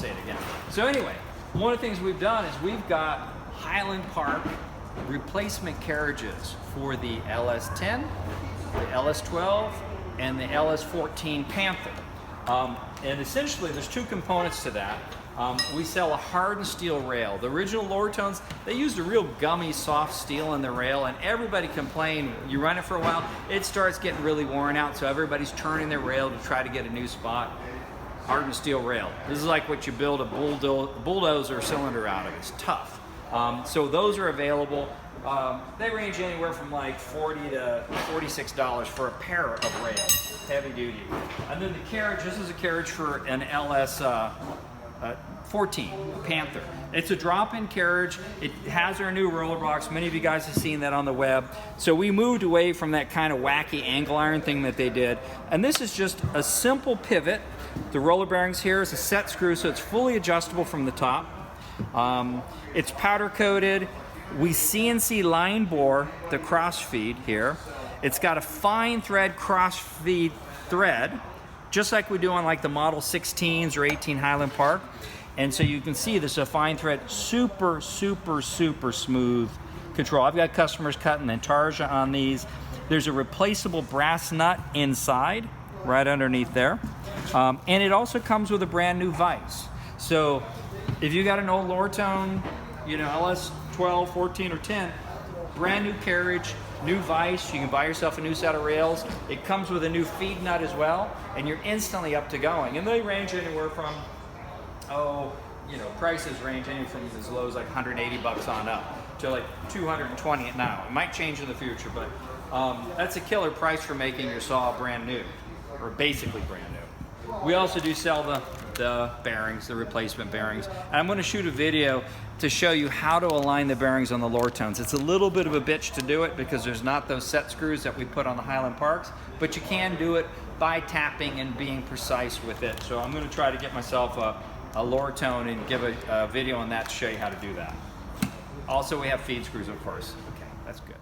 say it again. So anyway, one of the things we've done is we've got Highland Park replacement carriages for the LS10, the LS12, and the LS14 Panther. And essentially there's two components to that. We sell a hardened steel rail. The original Lortones, they used a real gummy, soft steel in the rail, and everybody complained, you run it for a while, it starts getting really worn out, so everybody's turning their rail to try to get a new spot. Hardened steel rail. This is like what you build a bulldozer cylinder out of. It's tough. So those are available. They range anywhere from like $40 to $46 for a pair of rails, heavy duty. And then the carriage, this is a carriage for an LS14 Panther. It's a drop-in carriage. It has our new roller box. Many of you guys have seen that on the web. So we moved away from that kind of wacky angle iron thing that they did. And this is just a simple pivot. The roller bearings here is a set screw, so it's fully adjustable from the top. It's powder coated. We CNC line bore the cross feed here. It's got a fine thread cross feed thread, just like we do on like the Model 16s or 18 Highland Park. And so you can see this is a fine thread, super, super, super smooth control. I've got customers cutting intarsia on these. There's a replaceable brass nut inside, right underneath there. And it also comes with a brand new vise. So if you got an old Lortone, you know, LS12, 14, or 10, brand new carriage, new vise, you can buy yourself a new set of rails. It comes with a new feed nut as well, and you're instantly up to going. And they range anywhere from, prices range anywhere from as low as like 180 bucks on up to like 220 now. It might change in the future, but that's a killer price for making your saw brand new, or basically brand new. We also do sell the bearings, the replacement bearings. And I'm going to shoot a video to show you how to align the bearings on the Lortones. It's a little bit of a bitch to do it because there's not those set screws that we put on the Highland Parks, but you can do it by tapping and being precise with it. So I'm going to try to get myself a Lortone and give a video on that to show you how to do that. Also, we have feed screws, of course. Okay, that's good.